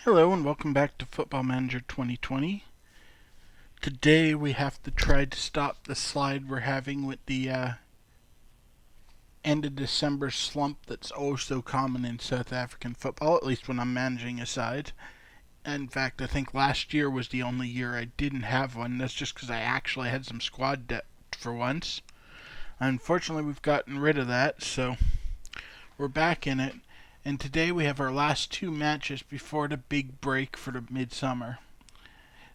Hello and welcome back to Football Manager 2020. Today we have to try to stop the slide we're having with the end of December slump that's oh so common in South African football, at least when I'm managing a side. In fact, I think last year was the only year I didn't have one. That's just because I actually had some squad depth for once. Unfortunately, we've gotten rid of that, so we're back in it. And today we have our last two matches before the big break for the midsummer.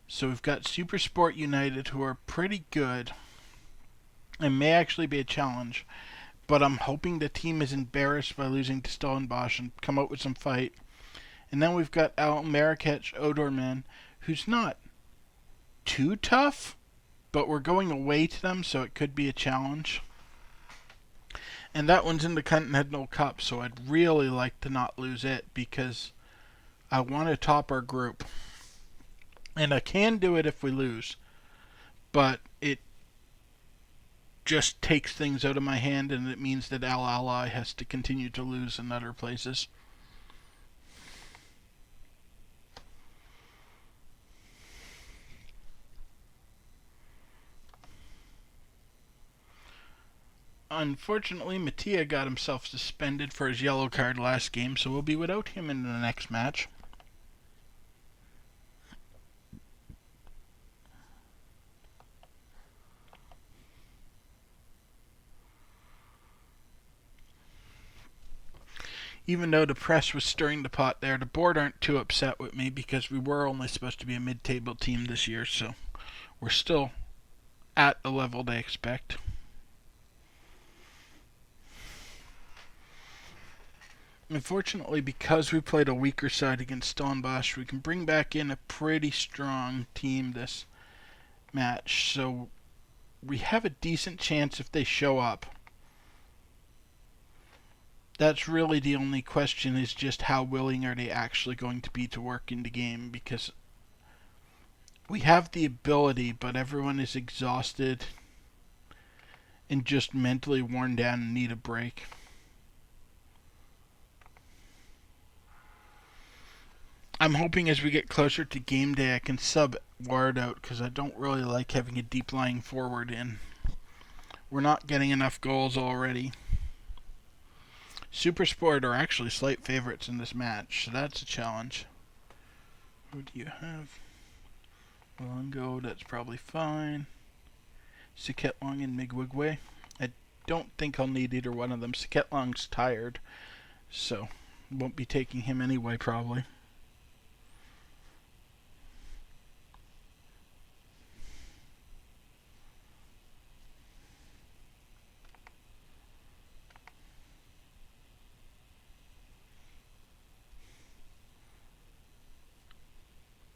So we've got Super Sport United, who are pretty good and may actually be a challenge. But I'm hoping the team is embarrassed by losing to Stellenbosch and come out with some fight. And then we've got Al Marrakech Odorman, who's not too tough, but we're going away to them, so it could be a challenge. And that one's in the Continental Cup, so I'd really like to not lose it because I want to top our group. And I can do it if we lose, but it just takes things out of my hand, and it means that Al Ally has to continue to lose in other places. Unfortunately, Mattia got himself suspended for his yellow card last game, so we'll be without him in the next match. Even though the press was stirring the pot there, the board aren't too upset with me because we were only supposed to be a mid-table team this year, so we're still at the level they expect. Unfortunately, because we played a weaker side against Stellenbosch, we can bring back in a pretty strong team this match, so we have a decent chance if they show up. That's really the only question, is just how willing are they actually going to be to work in the game, because we have the ability, but everyone is exhausted and just mentally worn down and need a break. I'm hoping as we get closer to game day I can sub Ward out because I don't really like having a deep lying forward in. We're not getting enough goals already. Super Sport are actually slight favorites in this match, so that's a challenge. Who do you have? Longo, that's probably fine. Long and Migwigwe. I don't think I'll need either one of them. Long's tired, so won't be taking him anyway, probably.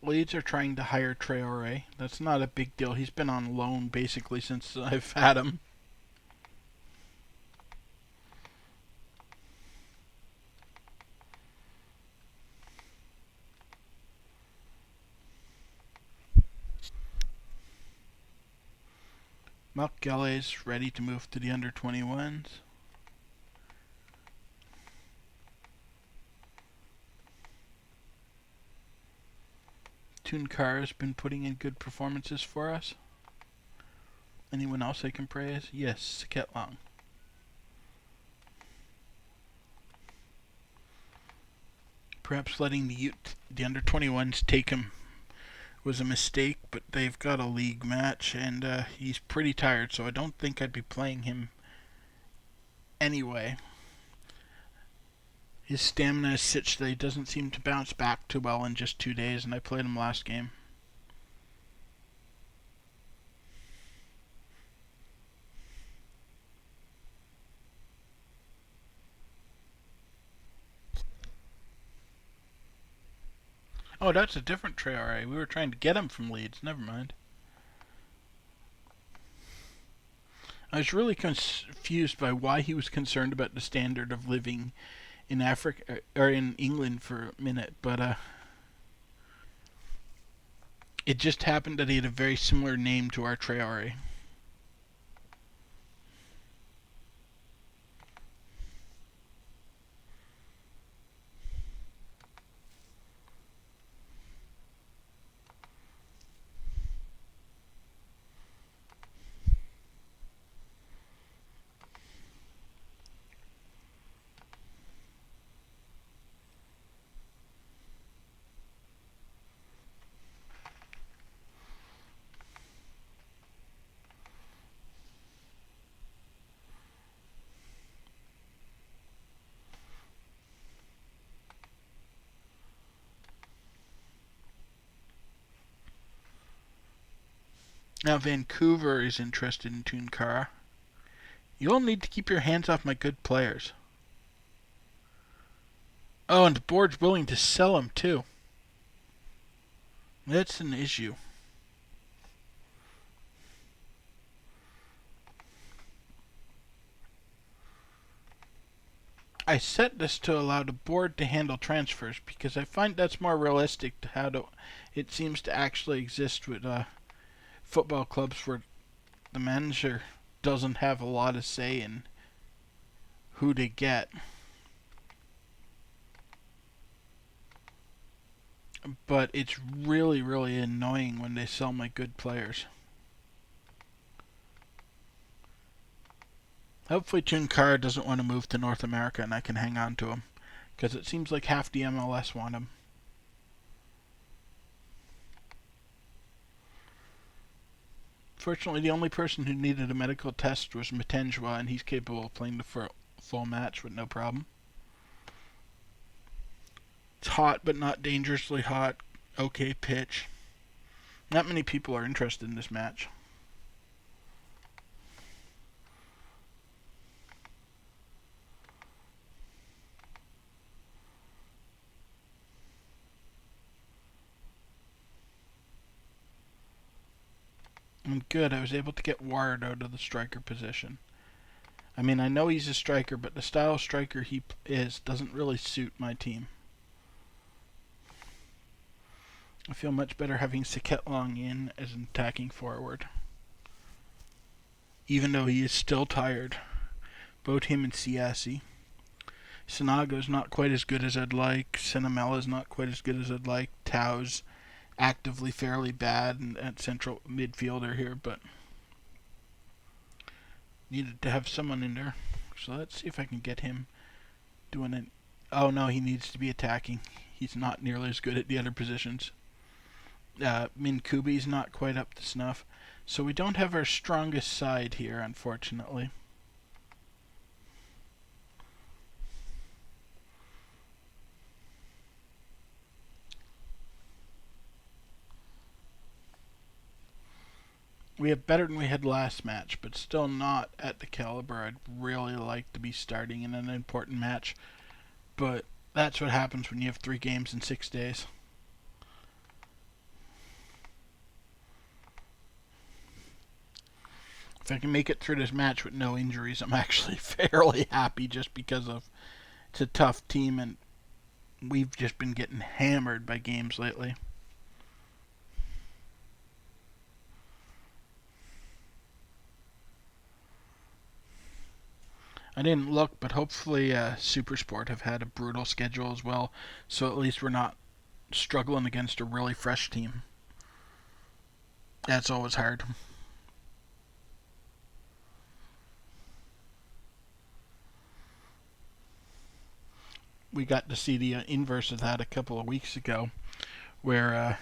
Leeds are trying to hire Traore. That's not a big deal. He's been on loan basically since I've had him. Mark Galley's ready to move to the under 21s. Tunkar has been putting in good performances for us. Anyone else I can praise? Yes, Long. Perhaps letting the under 21s take him was a mistake, but they've got a league match, and he's pretty tired, so I don't think I'd be playing him anyway. His stamina is such that he doesn't seem to bounce back too well in just 2 days, and I played him last game. Oh, that's a different Traore. We were trying to get him from Leeds. Never mind. I was really confused by why he was concerned about the standard of living in Africa or in England for a minute, but it just happened that he had a very similar name to our Traore. Now Vancouver is interested in Tunkara. You'll need to keep your hands off my good players. Oh, and the board's willing to sell him too. That's an issue. I set this to allow the board to handle transfers because I find that's more realistic to how it seems to actually exist with football clubs where the manager doesn't have a lot of say in who they get. But it's really, really annoying when they sell my good players. Hopefully Tunkara doesn't want to move to North America and I can hang on to him. Because it seems like half the MLS want him. Fortunately, the only person who needed a medical test was Matenjwa, and he's capable of playing the full match with no problem. It's hot, but not dangerously hot. Okay pitch. Not many people are interested in this match. And good, I was able to get Ward out of the striker position. I mean, I know he's a striker, but the style of striker he is doesn't really suit my team. I feel much better having Saketlong in as an attacking forward. Even though he is still tired. Both him and Siasi. Sanago's not quite as good as I'd like. Cinemella's not quite as good as I'd like. Tao's actively fairly bad at central midfielder here, but needed to have someone in there. So let's see if I can get him doing it. Oh no, he needs to be attacking. He's not nearly as good at the other positions. Min Kubi's not quite up to snuff. So we don't have our strongest side here, unfortunately. We have better than we had last match, but still not at the caliber I'd really like to be starting in an important match. But that's what happens when you have 3 games in 6 days. If I can make it through this match with no injuries, I'm actually fairly happy just because of it's a tough team and we've just been getting hammered by games lately. I didn't look, but hopefully Supersport have had a brutal schedule as well, so at least we're not struggling against a really fresh team. That's always hard. We got to see the inverse of that a couple of weeks ago, where I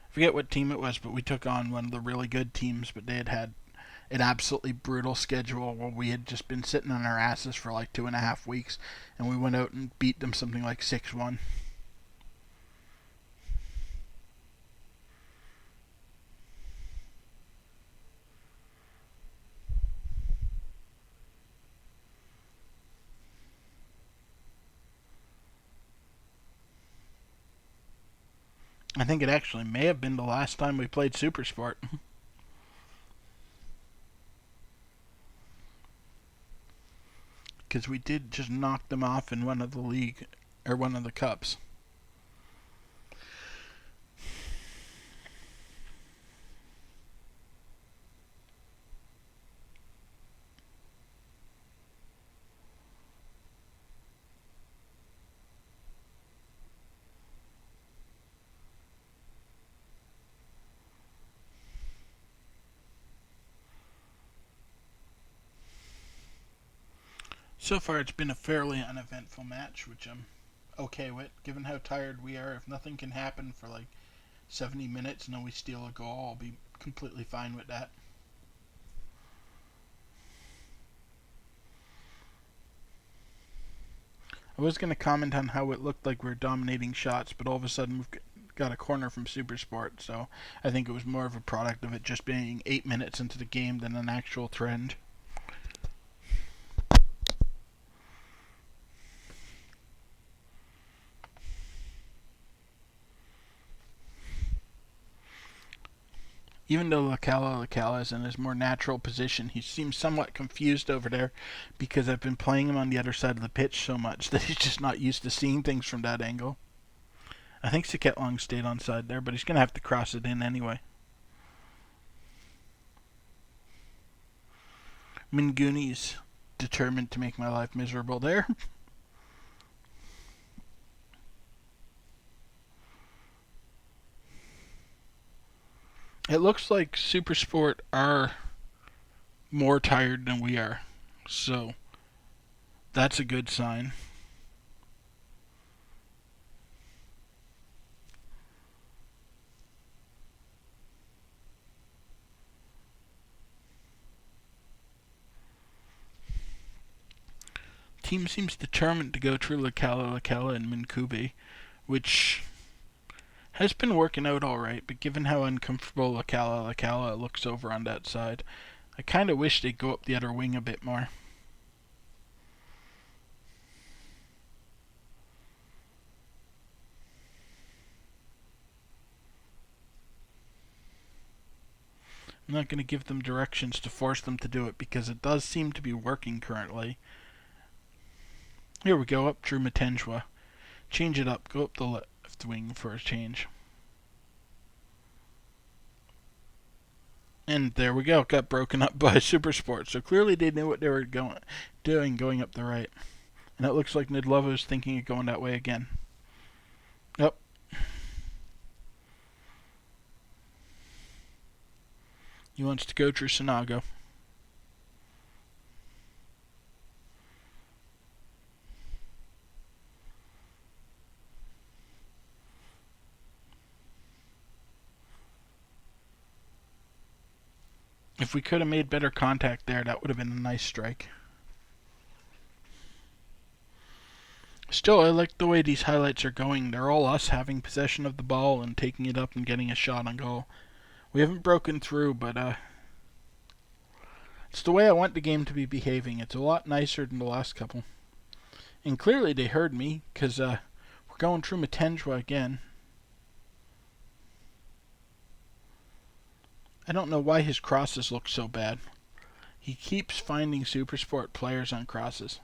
forget what team it was, but we took on one of the really good teams, but they had an absolutely brutal schedule where we had just been sitting on our asses for like 2.5 weeks, and we went out and beat them something like 6-1. I think it actually may have been the last time we played Supersport. Because we did just knock them off in one of the league, or one of the cups. So far, it's been a fairly uneventful match, which I'm okay with, given how tired we are. If nothing can happen for like 70 minutes and then we steal a goal, I'll be completely fine with that. I was going to comment on how it looked like we were dominating shots, but all of a sudden we've got a corner from Supersport, so I think it was more of a product of it just being 8 minutes into the game than an actual trend. Even though Lacala is in his more natural position, he seems somewhat confused over there because I've been playing him on the other side of the pitch so much that he's just not used to seeing things from that angle. I think Long stayed onside there, but he's going to have to cross it in anyway. Minguni's determined to make my life miserable there. It looks like Supersport are more tired than we are, so that's a good sign. Team seems determined to go through Lacala and Minkubi, which has been working out alright, but given how uncomfortable Lacala looks over on that side, I kind of wish they'd go up the other wing a bit more. I'm not going to give them directions to force them to do it because it does seem to be working currently. Here we go, up through Matenjwa. Change it up, go up the left wing for a change. And there we go, got broken up by Supersport. So clearly they knew what they were doing going up the right. And it looks like Nidlova's thinking of going that way again. Yep. He wants to go through Sanago. If we could have made better contact there, that would have been a nice strike. Still, I like the way these highlights are going. They're all us having possession of the ball and taking it up and getting a shot on goal. We haven't broken through, but it's the way I want the game to be behaving. It's a lot nicer than the last couple. And clearly they heard me, because we're going through Matenjwa again. I don't know why his crosses look so bad. He keeps finding Supersport players on crosses.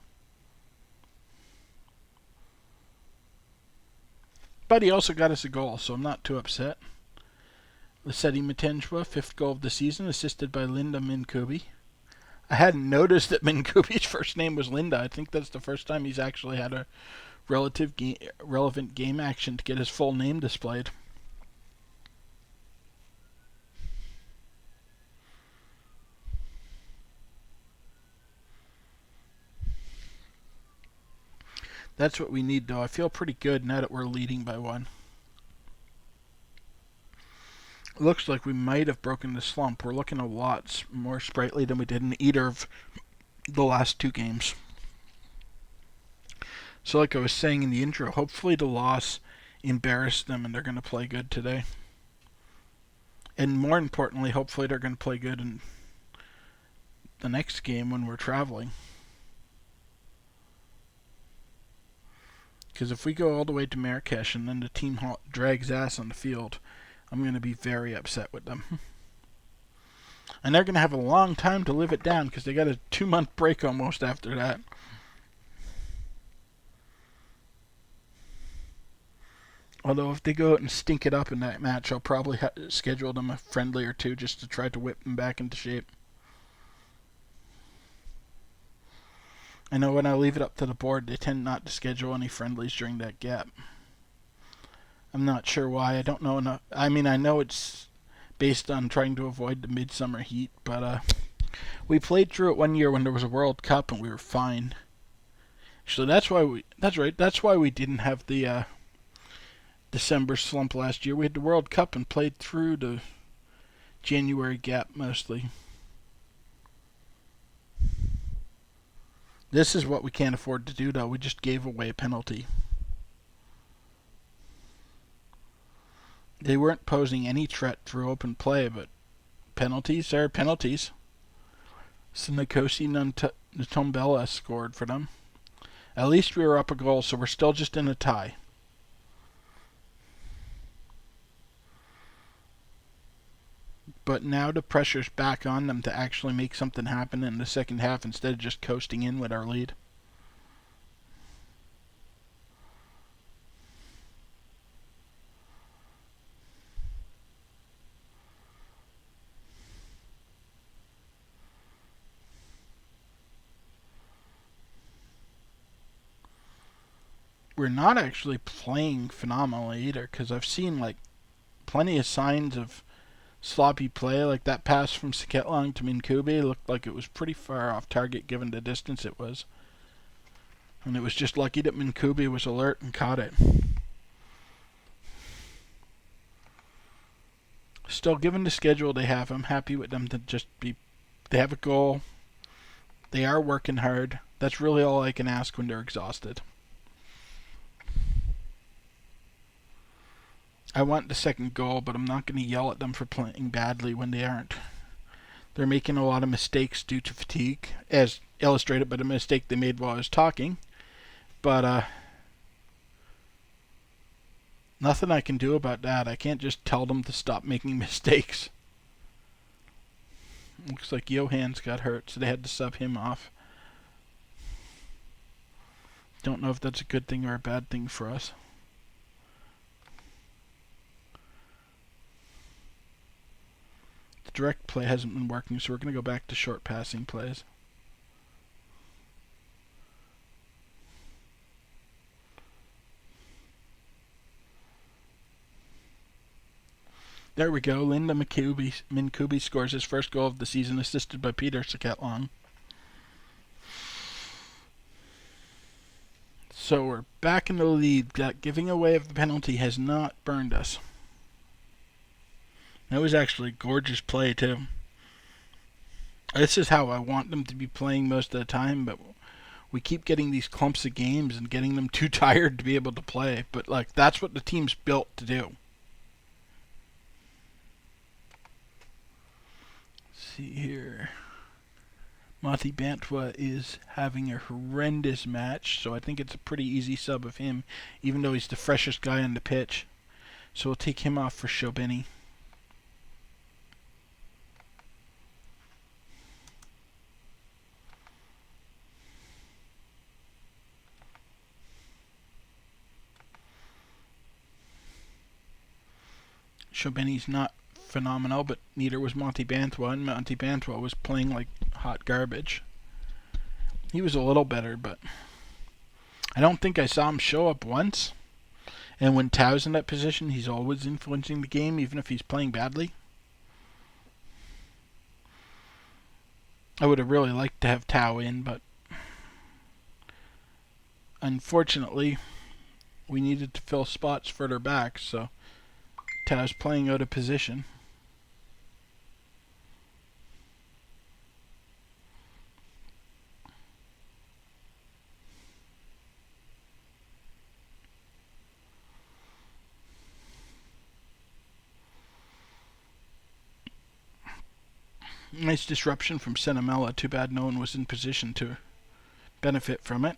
But he also got us a goal, so I'm not too upset. Lissetti Matenjwa, 5th goal of the season, assisted by Linda Minkubi. I hadn't noticed that Minkubi's first name was Linda. I think that's the first time he's actually had a relevant game action to get his full name displayed. That's what we need, though. I feel pretty good now that we're leading by 1. It looks like we might have broken the slump. We're looking a lot more sprightly than we did in either of the last 2 games. So like I was saying in the intro, hopefully the loss embarrassed them and they're going to play good today. And more importantly, hopefully they're going to play good in the next game when we're traveling. Because if we go all the way to Marrakesh and then the team drags ass on the field, I'm going to be very upset with them. And they're going to have a long time to live it down because they got a 2-month break almost after that. Although if they go out and stink it up in that match, I'll probably schedule them a friendly or 2 just to try to whip them back into shape. I know when I leave it up to the board, they tend not to schedule any friendlies during that gap. I'm not sure why. I don't know enough. I mean, I know it's based on trying to avoid the midsummer heat, but we played through it one year when there was a World Cup and we were fine. So that's why we didn't have the December slump last year. We had the World Cup and played through the January gap mostly. This is what we can't afford to do, though. We just gave away a penalty. They weren't posing any threat through open play, but penalties are penalties. Sinakosi Ntombela scored for them. At least we were up a goal, so we're still just in a tie. But now the pressure's back on them to actually make something happen in the second half instead of just coasting in with our lead. We're not actually playing phenomenally either, because I've seen like plenty of signs of sloppy play. Like that pass from Saketlang to Minkube looked like it was pretty far off target given the distance it was. And it was just lucky that Minkube was alert and caught it. Still, given the schedule they have, I'm happy with them to just be... They have a goal. They are working hard. That's really all I can ask when they're exhausted. I want the second goal, but I'm not going to yell at them for playing badly when they aren't. They're making a lot of mistakes due to fatigue, as illustrated by the mistake they made while I was talking. But nothing I can do about that. I can't just tell them to stop making mistakes. Looks like Johann's got hurt, so they had to sub him off. Don't know if that's a good thing or a bad thing for us. The direct play hasn't been working, so we're going to go back to short passing plays. There we go. Linda Minkube scores his first goal of the season, assisted by Peter Saketlang. So we're back in the lead. That giving away of the penalty has not burned us. That was actually gorgeous play, too. This is how I want them to be playing most of the time, but we keep getting these clumps of games and getting them too tired to be able to play. But, like, that's what the team's built to do. Let's see here. Mati Bantwa is having a horrendous match, so I think it's a pretty easy sub of him, even though he's the freshest guy on the pitch. So we'll take him off for Shobeni. Shobeni's not phenomenal, but neither was Monty Bantwa, and Monty Bantwa was playing like hot garbage. He was a little better, but I don't think I saw him show up once. And when Tao's in that position, he's always influencing the game, even if he's playing badly. I would have really liked to have Tao in, but unfortunately, we needed to fill spots further back, so Tao's playing out of position. Nice disruption from Senamela. Too bad no one was in position to benefit from it.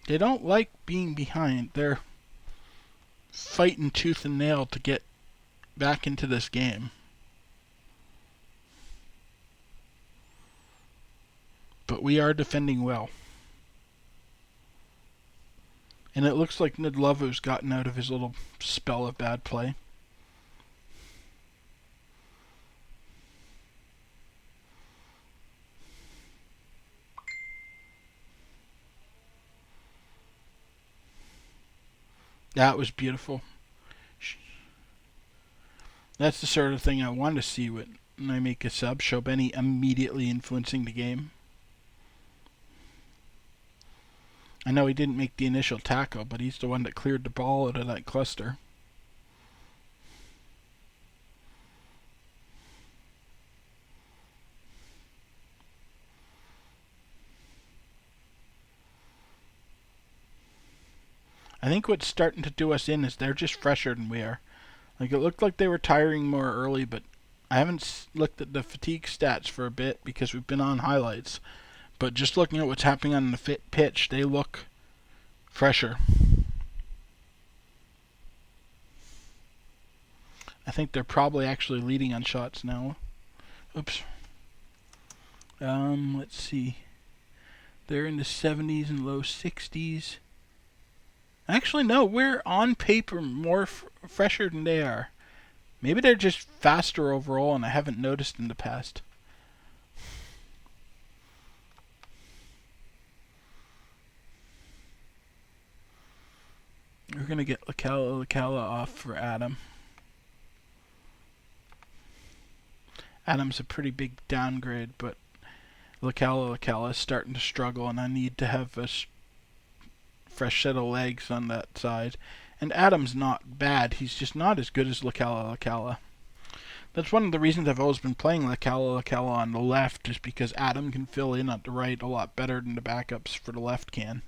They don't like being behind. They're fighting tooth and nail to get back into this game. But we are defending well. And it looks like Nidlovo's gotten out of his little spell of bad play. That was beautiful. That's the sort of thing I want to see when I make a sub. Shobeni immediately influencing the game. I know he didn't make the initial tackle, but he's the one that cleared the ball out of that cluster. I think what's starting to do us in is they're just fresher than we are. Like, it looked like they were tiring more early, but I haven't looked at the fatigue stats for a bit because we've been on highlights. But just looking at what's happening on the pitch, they look fresher. I think they're probably actually leading on shots now. Oops. Let's see. They're in the 70s and low 60s. Actually, no, we're on paper more fresher than they are. Maybe they're just faster overall and I haven't noticed in the past. We're going to get Lacala off for Adam. Adam's a pretty big downgrade, but Lacala is starting to struggle, and I need to have a fresh set of legs on that side. And Adam's not bad, he's just not as good as Lacala. That's one of the reasons I've always been playing Lacala on the left, is because Adam can fill in at the right a lot better than the backups for the left can.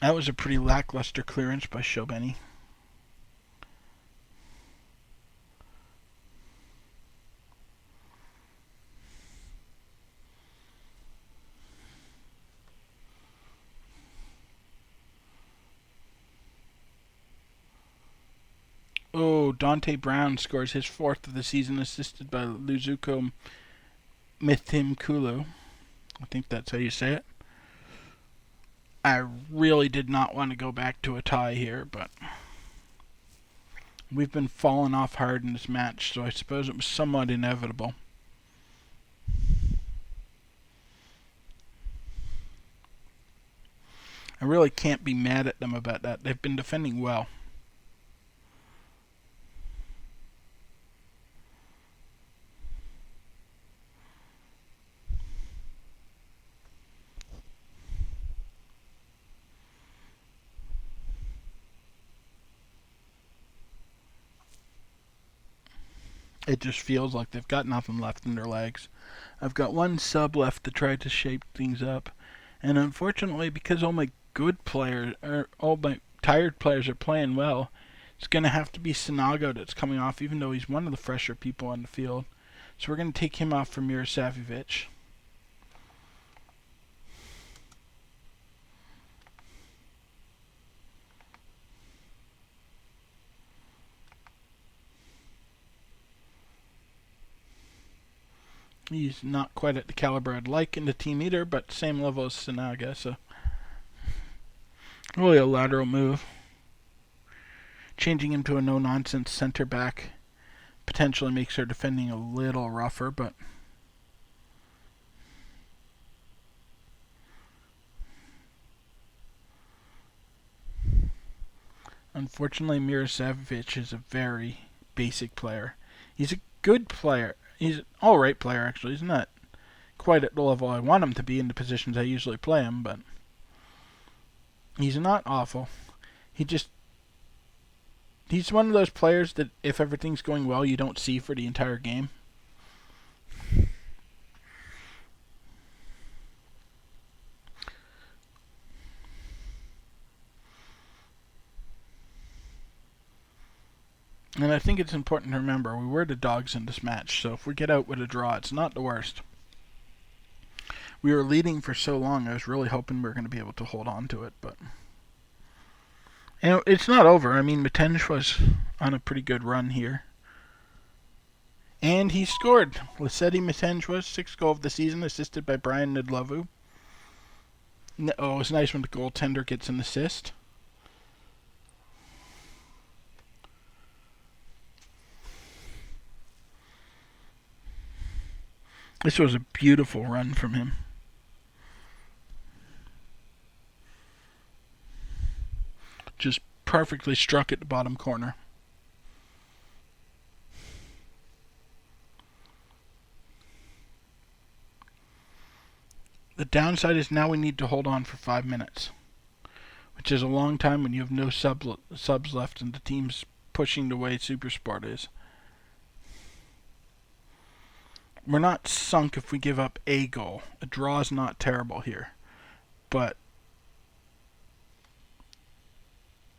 That was a pretty lackluster clearance by Shobeni. Oh, Dante Brown scores his 4th of the season, assisted by Luzuko Mithimkulu. I think that's how you say it. I really did not want to go back to a tie here, but we've been falling off hard in this match, so I suppose it was somewhat inevitable. I really can't be mad at them about that. They've been defending well. It just feels like they've got nothing left in their legs. I've got one sub left to try to shape things up, and unfortunately, because all my tired players are playing well, it's going to have to be Sinago that's coming off, even though he's one of the fresher people on the field. So we're going to take him off for Mirosavic. He's not quite at the caliber I'd like in the team either, but same level as Sinaga, so really a lateral move. Changing him to a no-nonsense center back potentially makes our defending a little rougher, but unfortunately Mirosavic is a very basic player. He's a good player. He's an alright player, actually. He's not quite at the level I want him to be in the positions I usually play him, but he's not awful. He's one of those players that if everything's going well, you don't see for the entire game. And I think it's important to remember we were the dogs in this match, so if we get out with a draw, it's not the worst. We were leading for so long, I was really hoping we were going to be able to hold on to it, but it's not over. I mean, Matenge was on a pretty good run here. And he scored. Lissetti Matenge was 6th goal of the season, assisted by Brian Nidlavu. Oh, it's nice when the goaltender gets an assist. This was a beautiful run from him. Just perfectly struck at the bottom corner. The downside is now we need to hold on for 5 minutes, which is a long time when you have no subs left and the team's pushing the way Super Sport is. we're not sunk if we give up a goal. A draw is not terrible here. But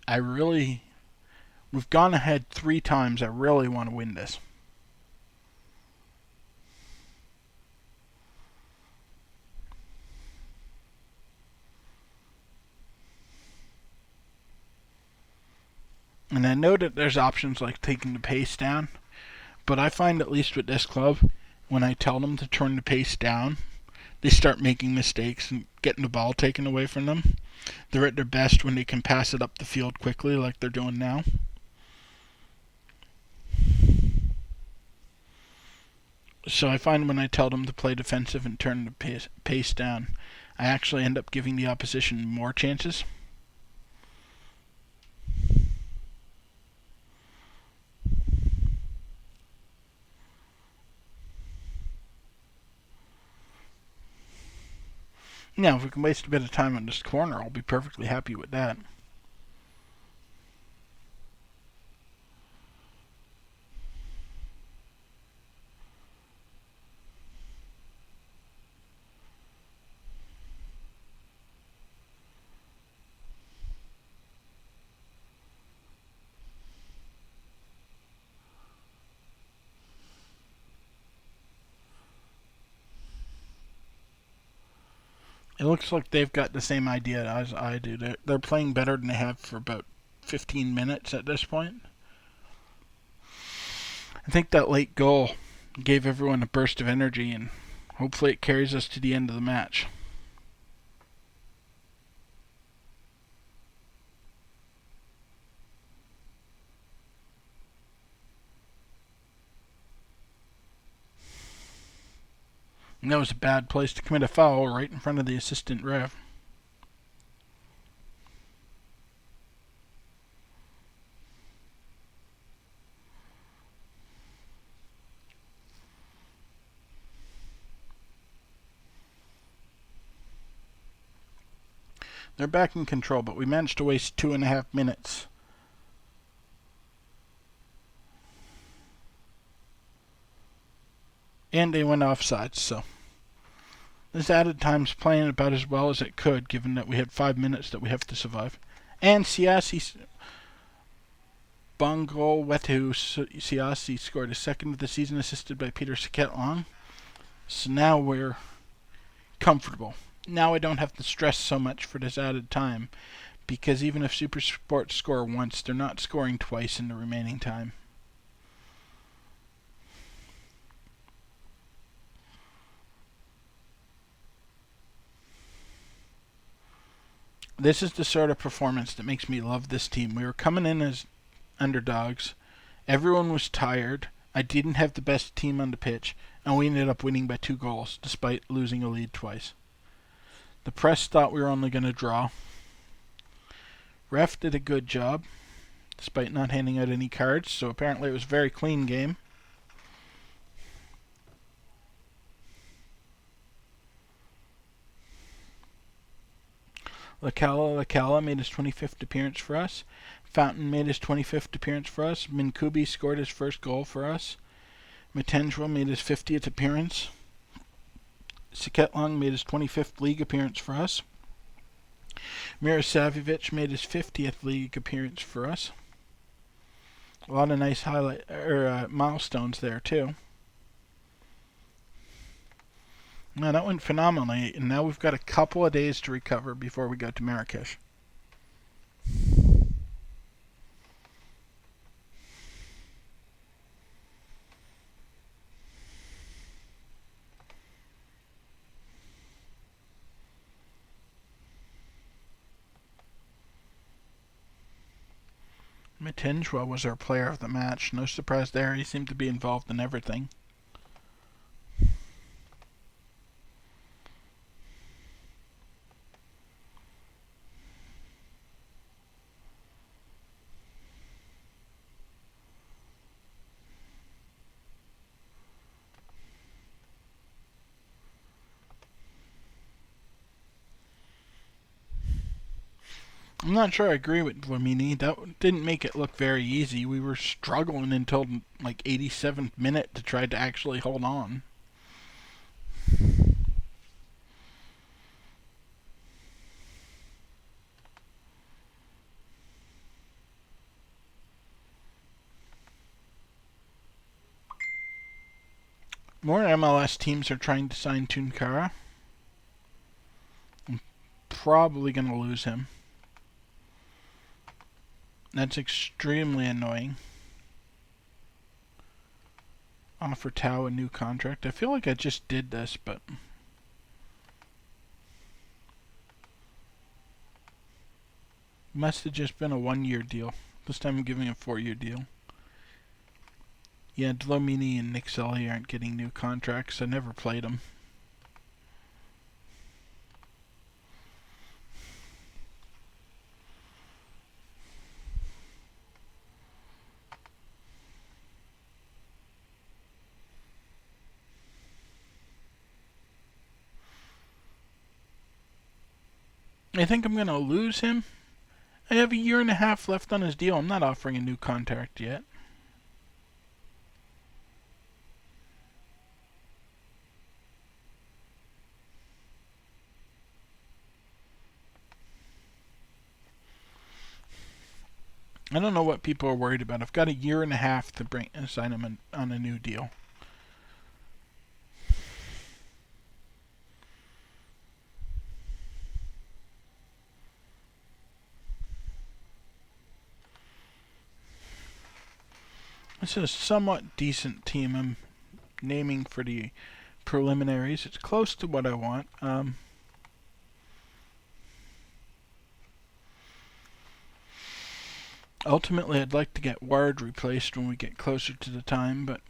we've gone ahead 3 times. I really want to win this. And I know that there's options like taking the pace down, but I find, at least with this club, when I tell them to turn the pace down, they start making mistakes and getting the ball taken away from them. They're at their best when they can pass it up the field quickly like they're doing now. So I find when I tell them to play defensive and turn the pace down, I actually end up giving the opposition more chances. Now, if we can waste a bit of time on this corner, I'll be perfectly happy with that. It looks like they've got the same idea as I do. They're playing better than they have for about 15 minutes at this point. I think that late goal gave everyone a burst of energy, and hopefully it carries us to the end of the match. And that was a bad place to commit a foul, right in front of the assistant ref. They're back in control, but we managed to waste 2.5 minutes. And they went offside, so this added time's playing about as well as it could, given that we had 5 minutes that we have to survive. And Bongo Wetu Siasi scored his second of the season, assisted by Peter Saketlong. So now we're comfortable. Now I don't have to stress so much for this added time, because even if Super Sports score once, they're not scoring twice in the remaining time. This is the sort of performance that makes me love this team. We were coming in as underdogs. Everyone was tired. I didn't have the best team on the pitch, and we ended up winning by 2 goals, despite losing a lead twice. The press thought we were only going to draw. Ref did a good job, despite not handing out any cards, so apparently it was a very clean game. Lacala made his 25th appearance for us. Fountain made his 25th appearance for us. Minkubi scored his first goal for us. Matendra made his 50th appearance. Saketlong made his 25th league appearance for us. Mirosavljevic made his 50th league appearance for us. A lot of nice milestones there too. Now that went phenomenally, and now we've got a couple of days to recover before we go to Marrakesh. Matendra was our player of the match. No surprise there, he seemed to be involved in everything. I'm not sure I agree with Lamini. That didn't make it look very easy. We were struggling until like 87th minute to try to actually hold on. More MLS teams are trying to sign Tunkara. I'm probably going to lose him. That's extremely annoying. Offer Tao a new contract. I feel like I just did this, but... must have just been a 1-year deal. This time I'm giving a 4-year deal. Yeah, Dlomini and Nick Selly aren't getting new contracts. I never played them. I think I'm going to lose him. I have a year and a half left on his deal. I'm not offering a new contract yet. I don't know what people are worried about. I've got a year and a half to sign him on a new deal. This is a somewhat decent team I'm naming for the preliminaries. It's close to what I want. Ultimately, I'd like to get Ward replaced when we get closer to the time, but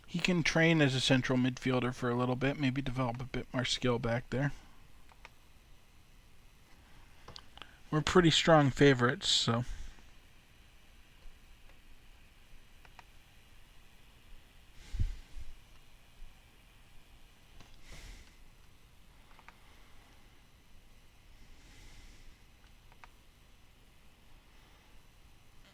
he can train as a central midfielder for a little bit, maybe develop a bit more skill back there. We're pretty strong favorites, so...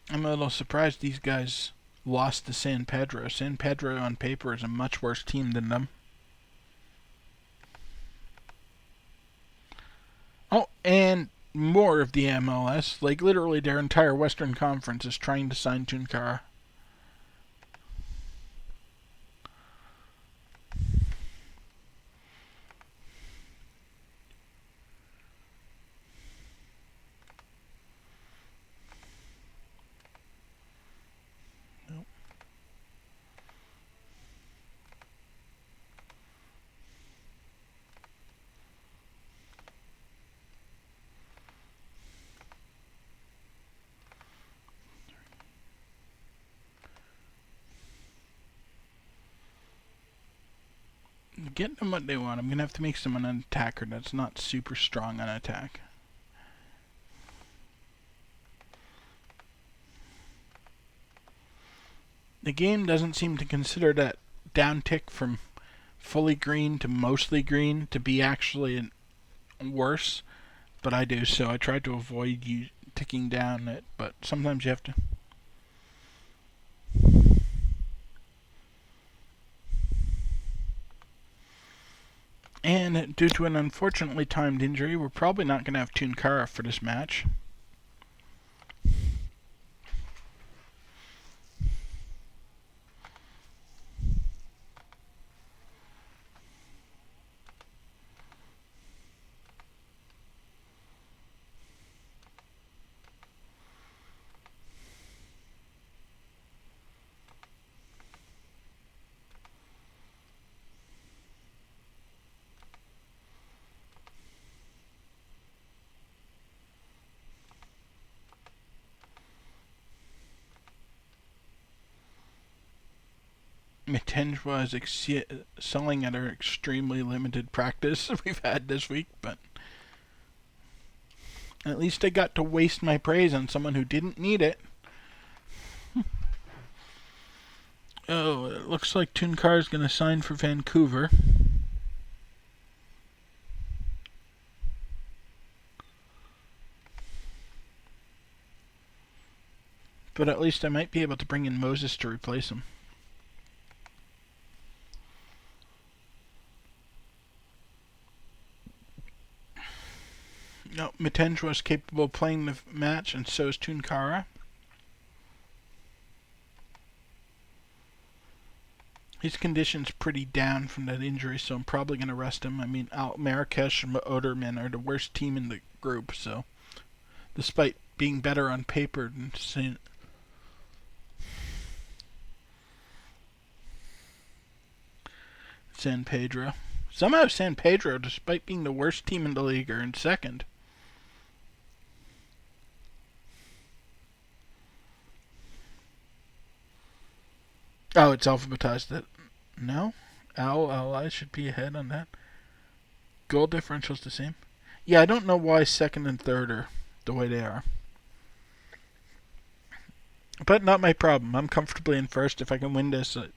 I'm a little surprised these guys lost to San Pedro. San Pedro on paper is a much worse team than them. Oh, and more of the MLS. Like, literally their entire Western Conference is trying to sign Tunkara. Get them what they want. I'm going to have to make someone an attacker that's not super strong on attack. The game doesn't seem to consider that downtick from fully green to mostly green to be actually worse, but I do, so I try to avoid you ticking down it, but sometimes you have to. And due to an unfortunately timed injury, we're probably not going to have Tunkara for this match. Mittenjwa is excelling at our extremely limited practice we've had this week, but at least I got to waste my praise on someone who didn't need it. Oh, it looks like Tunkar's going to sign for Vancouver. But at least I might be able to bring in Moses to replace him. No, Mittenjwa is capable of playing the match, and so is Tunkara. His condition's pretty down from that injury, so I'm probably going to rest him. I mean, Marrakesh and Oderman are the worst team in the group, so despite being better on paper than San Pedro. Somehow San Pedro, despite being the worst team in the league, are in second. Oh, it's alphabetized. No? I should be ahead on that. Goal differential's the same. Yeah, I don't know why second and third are the way they are. But not my problem. I'm comfortably in first. If I can win this, it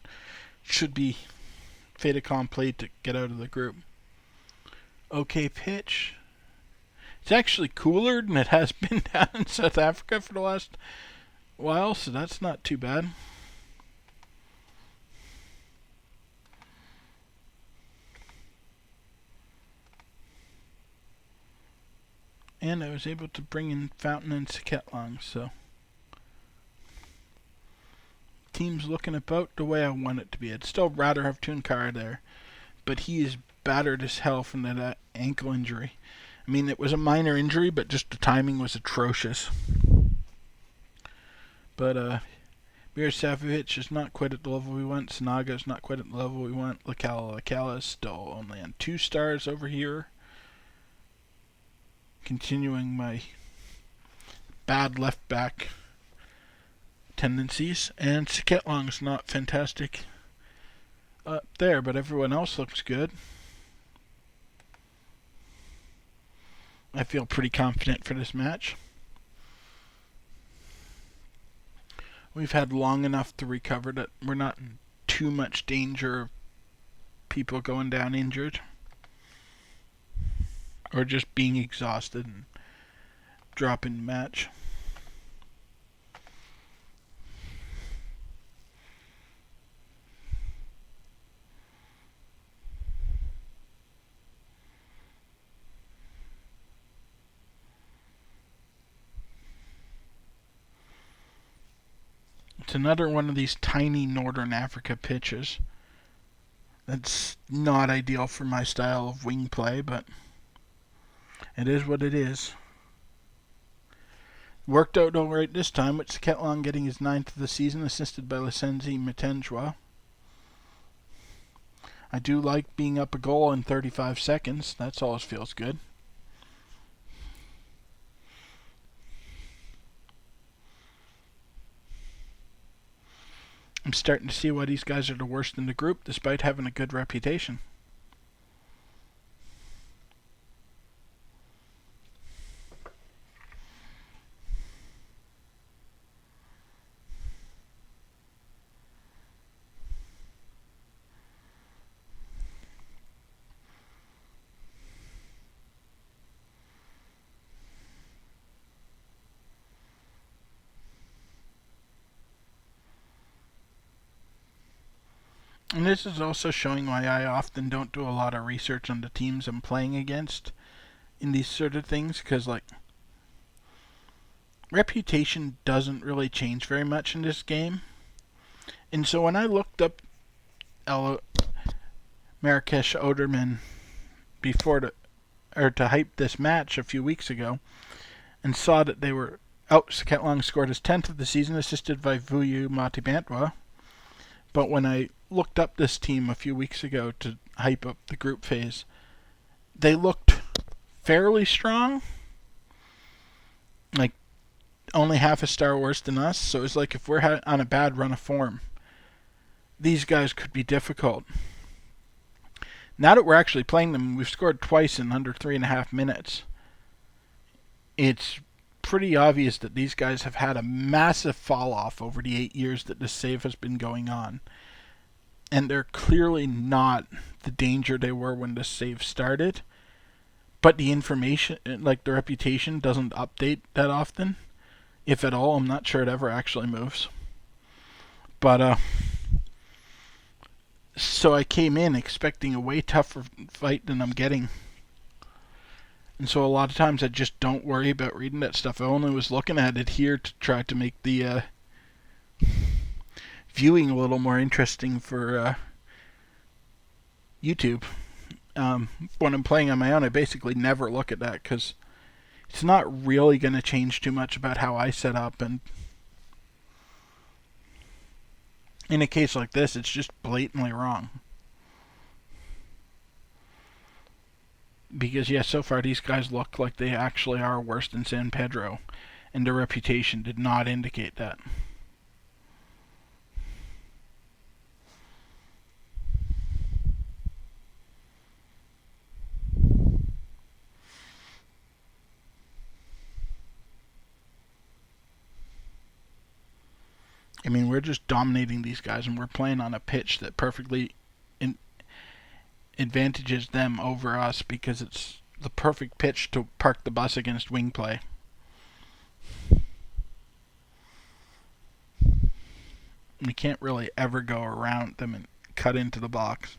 should be fait accompli to get out of the group. Okay pitch. It's actually cooler than it has been down in South Africa for the last while, so that's not too bad. And I was able to bring in Fountain and Saketlong, so team's looking about the way I want it to be. I'd still rather have Tunkara there, but he is battered as hell from that ankle injury. I mean, it was a minor injury, but just the timing was atrocious. But Mirosavic is not quite at the level we want. Sanaga is not quite at the level we want. Lakala is still only on 2 stars over here. Continuing my bad left back tendencies. And Saketlong's not fantastic up there, but everyone else looks good. I feel pretty confident for this match. We've had long enough to recover that we're not in too much danger of people going down injured or just being exhausted and dropping the match. It's another one of these tiny Northern Africa pitches. That's not ideal for my style of wing play, but it is what it is. Worked out alright this time, with Saketlong getting his 9th of the season, assisted by Lisenzi Mitenjwa. I do like being up a goal in 35 seconds. That's always feels good. I'm starting to see why these guys are the worst in the group, despite having a good reputation. And this is also showing why I often don't do a lot of research on the teams I'm playing against in these sort of things, because, like, reputation doesn't really change very much in this game. And so when I looked up Marrakesh Oderman to hype this match a few weeks ago, and saw that they were out, Saketlong scored his 10th of the season, assisted by Vuyu Matibantwa. But when I looked up this team a few weeks ago to hype up the group phase, they looked fairly strong. Like, only half a star worse than us. So it's like if we're on a bad run of form, these guys could be difficult. Now that we're actually playing them, we've scored twice in under 3.5 minutes. It's pretty obvious that these guys have had a massive fall off over the 8 years that this save has been going on. And they're clearly not the danger they were when this save started. But the information, like the reputation, doesn't update that often. If at all, I'm not sure it ever actually moves. But, so I came in expecting a way tougher fight than I'm getting. And so a lot of times I just don't worry about reading that stuff. I only was looking at it here to try to make the viewing a little more interesting for YouTube. When I'm playing on my own, I basically never look at that because it's not really going to change too much about how I set up. And in a case like this, it's just blatantly wrong. Because, yeah, so far these guys look like they actually are worse than San Pedro, and their reputation did not indicate that. I mean, we're just dominating these guys, and we're playing on a pitch that perfectly in- advantages them over us because it's the perfect pitch to park the bus against wing play. We can't really ever go around them and cut into the box.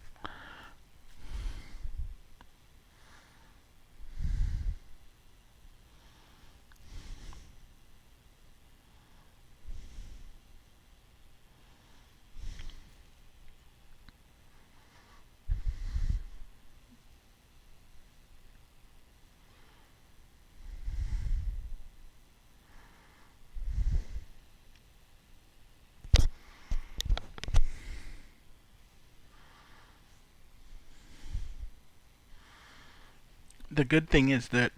The good thing is that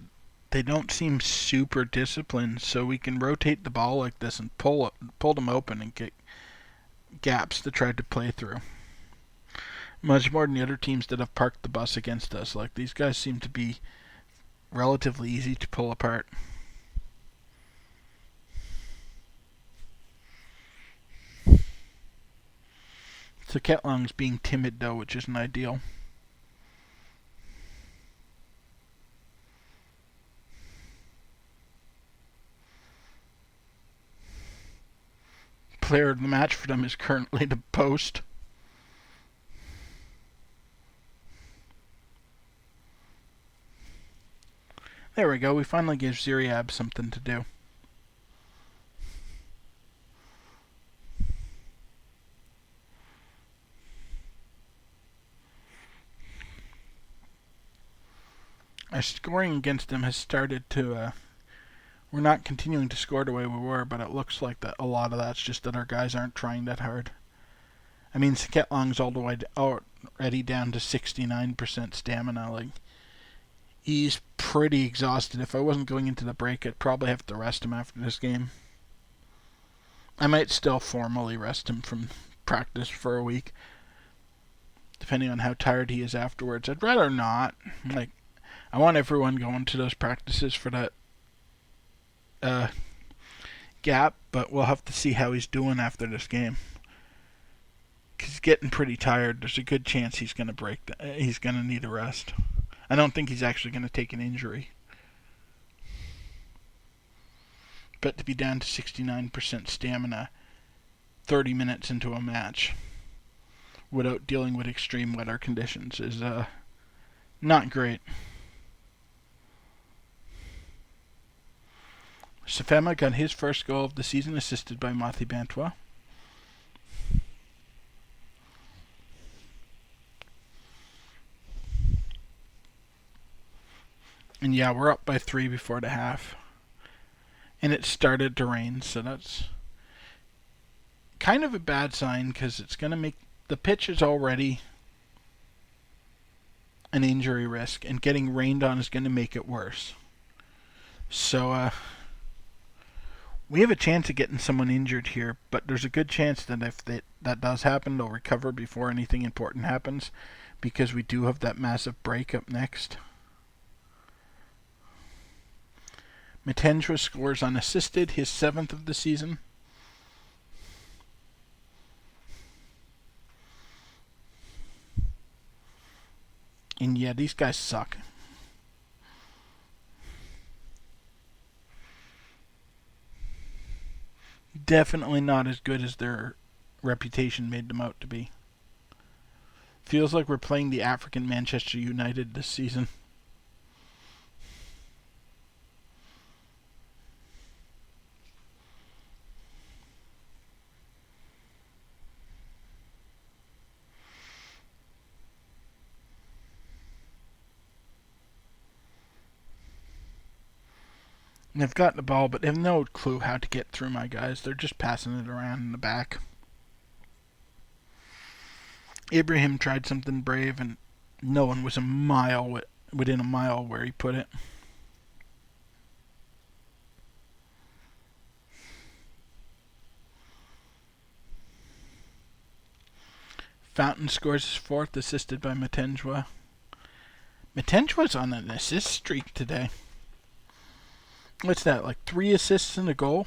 they don't seem super disciplined, so we can rotate the ball like this and pull them open and get gaps to try to play through. Much more than the other teams that have parked the bus against us. Like, these guys seem to be relatively easy to pull apart. So Ketlong's being timid though, which isn't ideal. Player of the match for them is currently the post. There we go. We finally gave Ziriab something to do. Our scoring against them has started to. We're not continuing to score the way we were, but it looks like that a lot of that's just that our guys aren't trying that hard. I mean, Saketlong's all the way already down to 69% stamina. Like, he's pretty exhausted. If I wasn't going into the break, I'd probably have to rest him after this game. I might still formally rest him from practice for a week, depending on how tired he is afterwards. I'd rather not. Like, I want everyone going to those practices for that gap, but we'll have to see how he's doing after this game. He's getting pretty tired. There's a good chance he's going to break. He's going to need a rest. I don't think he's actually going to take an injury. But to be down to 69% stamina 30 minutes into a match without dealing with extreme weather conditions is not great. Safema got his first goal of the season, assisted by Mathi Bantois. And yeah, we're up by 3 before the half. And it started to rain, so that's kind of a bad sign because it's going to make the pitch is already an injury risk, and getting rained on is going to make it worse. So we have a chance of getting someone injured here, but there's a good chance that if that does happen, they'll recover before anything important happens, because we do have that massive break up next. Matendra scores unassisted, his 7th of the season. And yeah, these guys suck. Definitely not as good as their reputation made them out to be. Feels like we're playing the African Manchester United this season. They've got the ball, but they have no clue how to get through my guys. They're just passing it around in the back. Ibrahim tried something brave, and no one was within a mile where he put it. Fountain scores his fourth, assisted by Matenjwa. Matenjwa's on an assist streak today. What's that, like 3 assists and a goal?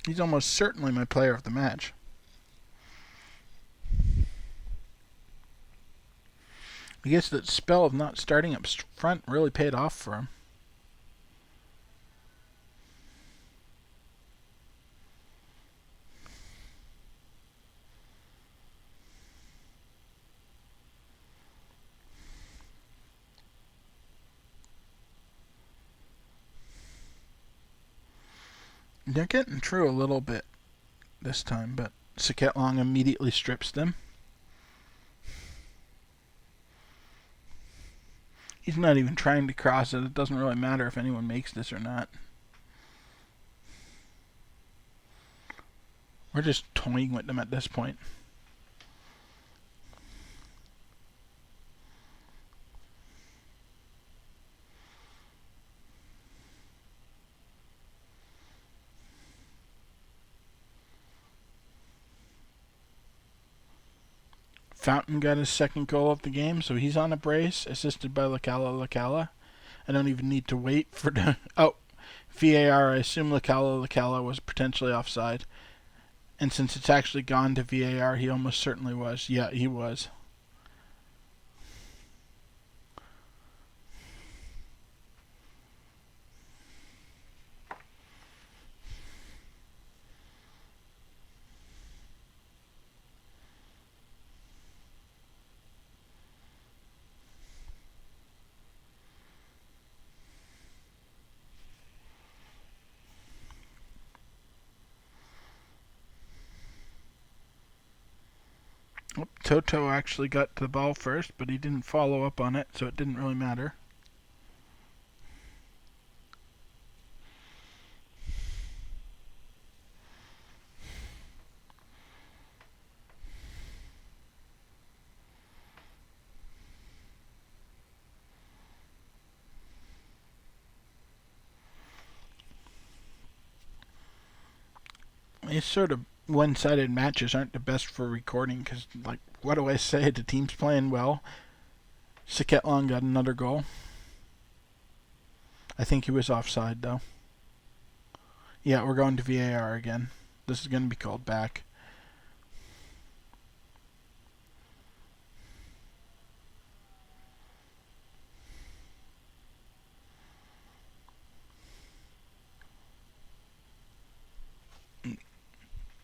He's almost certainly my player of the match. I guess that spell of not starting up front really paid off for him. They're getting through a little bit this time, but Saketlong immediately strips them. He's not even trying to cross it. It doesn't really matter if anyone makes this or not. We're just toying with them at this point. Fountain got his second goal of the game, so he's on a brace, assisted by Lakala. I don't even need to wait for the... Oh, VAR. I assume Lakala was potentially offside. And since it's actually gone to VAR, he almost certainly was. Yeah, he was. Oh, Toto actually got to the ball first, but he didn't follow up on it, so it didn't really matter. These sort of one-sided matches aren't the best for recording because, like, what do I say? The team's playing well. Saketlong got another goal. I think he was offside, though. Yeah, we're going to VAR again. This is going to be called back.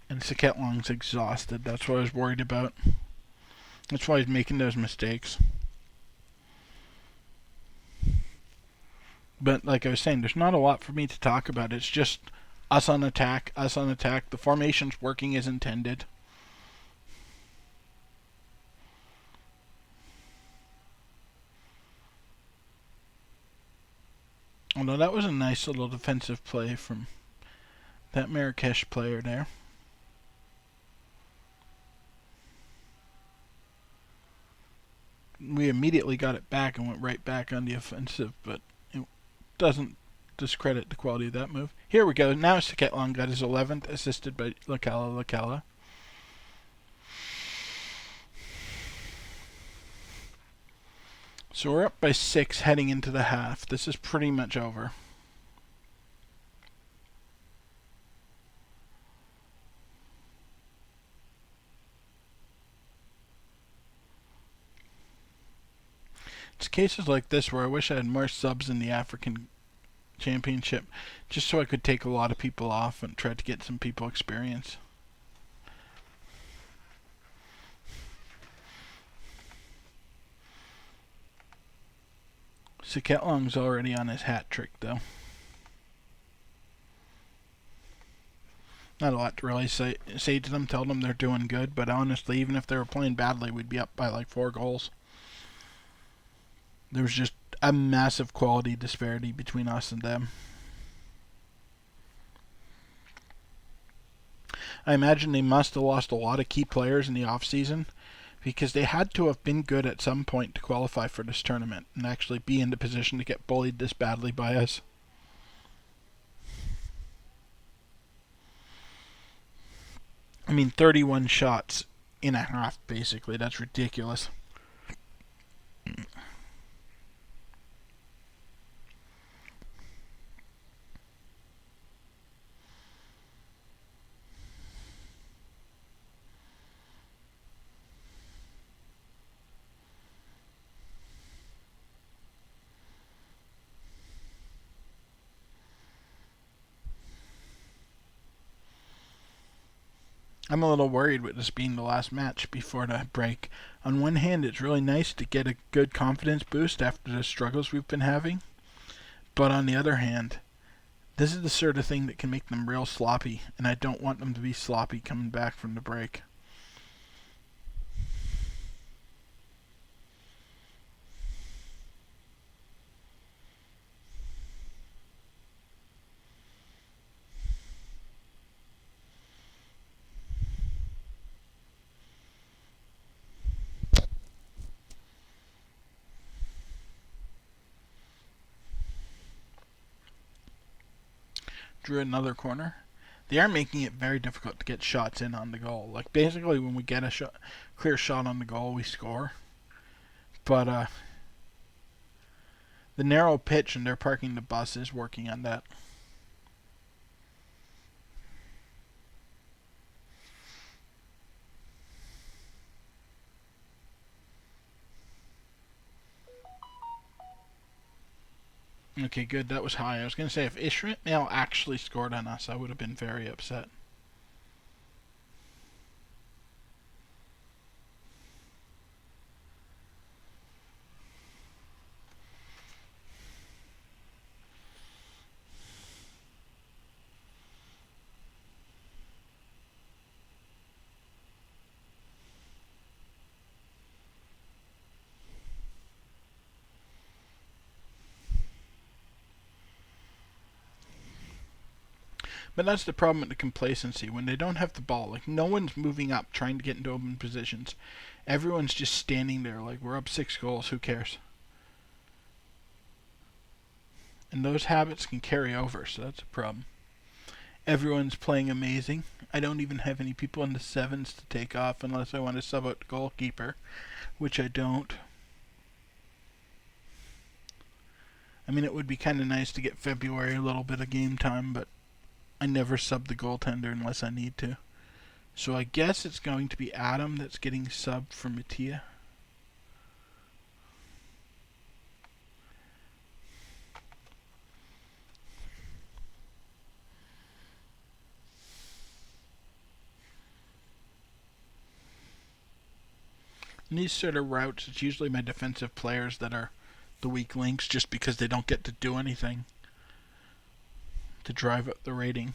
And Saketlong's exhausted. That's what I was worried about. That's why he's making those mistakes. But like I was saying, there's not a lot for me to talk about. It's just us on attack, us on attack. The formation's working as intended. Although that was a nice little defensive play from that Marrakesh player there. We immediately got it back and went right back on the offensive, but it doesn't discredit the quality of that move. Here we go. Now Saketlong got his 11th, assisted by Lakala. So we're up by 6 heading into the half. This is pretty much over. It's cases like this where I wish I had more subs in the African Championship, just so I could take a lot of people off and try to get some people experience. Saketlong's already on his hat trick, though. Not a lot to really say to them, tell them they're doing good, but honestly, even if they were playing badly, we'd be up by like 4 goals. There was just a massive quality disparity between us and them. I imagine they must have lost a lot of key players in the off-season because they had to have been good at some point to qualify for this tournament and actually be in the position to get bullied this badly by us. I mean, 31 shots in a half, basically. That's ridiculous. I'm a little worried with this being the last match before the break. On one hand, it's really nice to get a good confidence boost after the struggles we've been having. But on the other hand, this is the sort of thing that can make them real sloppy, and I don't want them to be sloppy coming back from the break. Drew another corner. They are making it very difficult to get shots in on the goal. Like, basically, when we get a clear shot on the goal, we score. But the narrow pitch and they're parking the bus is working on that. Okay, good. That was high. I was going to say, if Ishmael actually scored on us, I would have been very upset. But that's the problem with the complacency. When they don't have the ball, like, no one's moving up trying to get into open positions. Everyone's just standing there like, we're up 6 goals, who cares? And those habits can carry over, so that's a problem. Everyone's playing amazing. I don't even have any people in the 7s to take off unless I want to sub out the goalkeeper, which I don't. I mean, it would be kind of nice to get February a little bit of game time, but I never sub the goaltender unless I need to. So I guess it's going to be Adam that's getting subbed for Mattia. In these sort of routes, it's usually my defensive players that are the weak links just because they don't get to do anything to drive up the rating.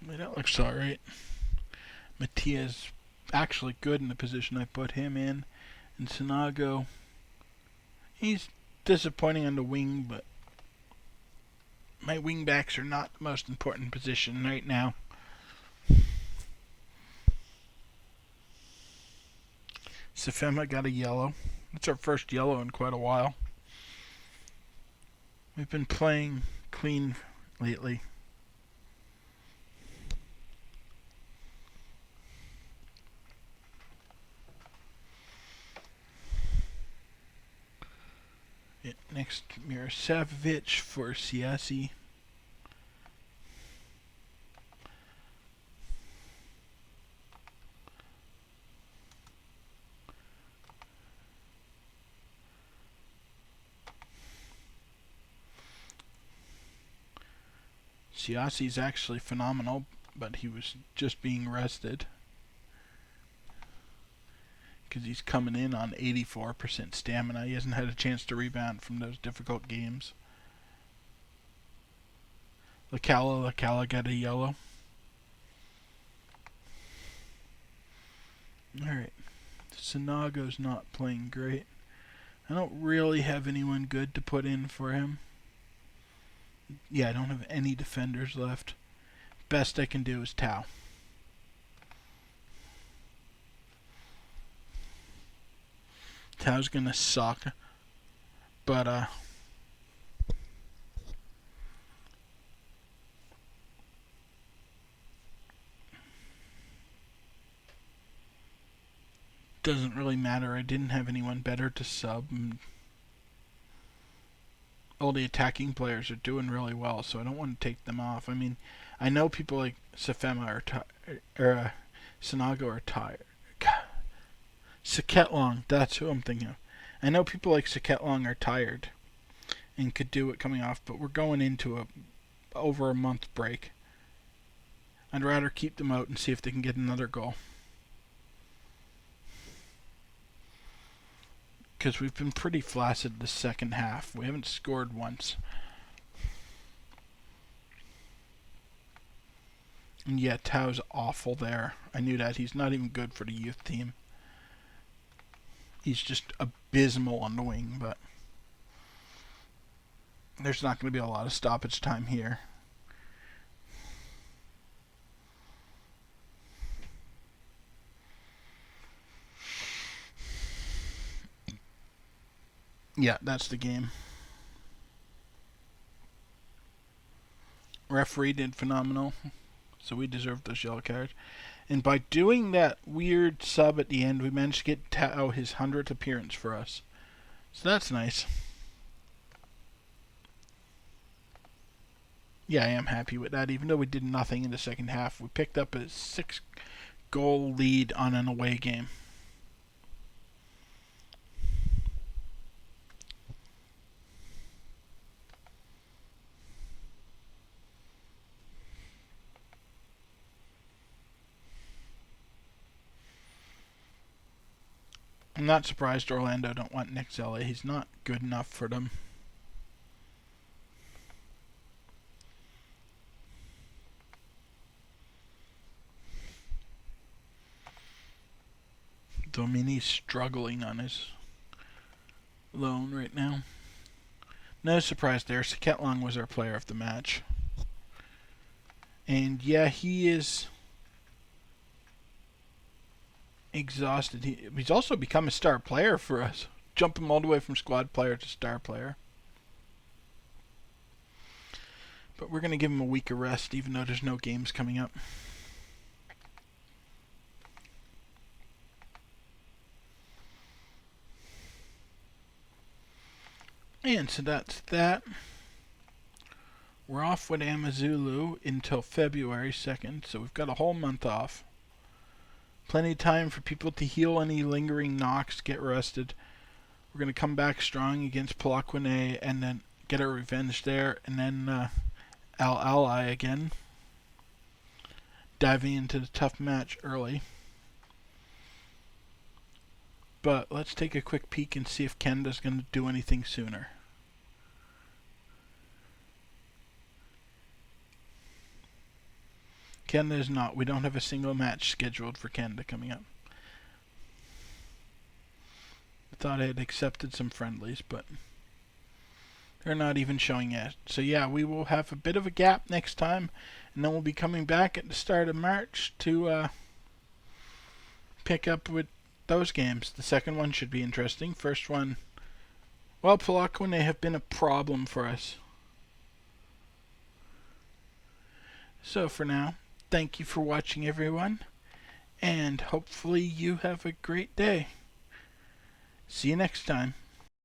That looks alright. Mattia's actually good in the position I put him in. And Sanago, he's disappointing on the wing, but my wing backs are not the most important position right now. Sefema got a yellow. It's our first yellow in quite a while. We've been playing clean lately. Next, Mirosevic for Siasi. Siasi's actually phenomenal, but he was just being rested. because he's coming in on 84% stamina. He hasn't had a chance to rebound from those difficult games. Lacala got a yellow. Alright. Sinago's not playing great. I don't really have anyone good to put in for him. Yeah, I don't have any defenders left. Best I can do is Tau. Tau's gonna suck. But, doesn't really matter. I didn't have anyone better to sub. All the attacking players are doing really well, so I don't want to take them off. I mean, I know people like Safema or Sinago are tired. Saketlong, that's who I'm thinking of. I know people like Saketlong are tired and could do it coming off, but we're going into over a month break. I'd rather keep them out and see if they can get another goal. Because we've been pretty flaccid the second half. We haven't scored once. And yeah, Tau's awful there. I knew that. He's not even good for the youth team. He's just abysmal on the wing, but there's not going to be a lot of stoppage time here. Yeah, that's the game. Referee did phenomenal, so we deserved those yellow cards. And by doing that weird sub at the end, we managed to get Tao his 100th appearance for us. So that's nice. Yeah, I am happy with that. Even though we did nothing in the second half, we picked up a 6-goal lead on an away game. I'm not surprised Orlando don't want Nick Zella. He's not good enough for them. Domini's struggling on his loan right now. No surprise there. Saketlong was our player of the match. And yeah, he is exhausted. He's also become a star player for us. Jump him all the way from squad player to star player. But we're going to give him a week of rest, even though there's no games coming up. And so that's that. We're off with Amazulu until February 2nd, so we've got a whole month off. Plenty of time for people to heal any lingering knocks, get rested. We're going to come back strong against Palakwene and then get our revenge there, and then Al-Ally again. Diving into the tough match early. But let's take a quick peek and see if Canada's going to do anything sooner. Canada is not. We don't have a single match scheduled for Canada coming up. I thought I had accepted some friendlies, but they're not even showing yet. So yeah, we will have a bit of a gap next time, and then we'll be coming back at the start of March to pick up with those games. The second one should be interesting. First one, well, Palakwene have been a problem for us. So for now, thank you for watching, everyone, and hopefully you have a great day. See you next time.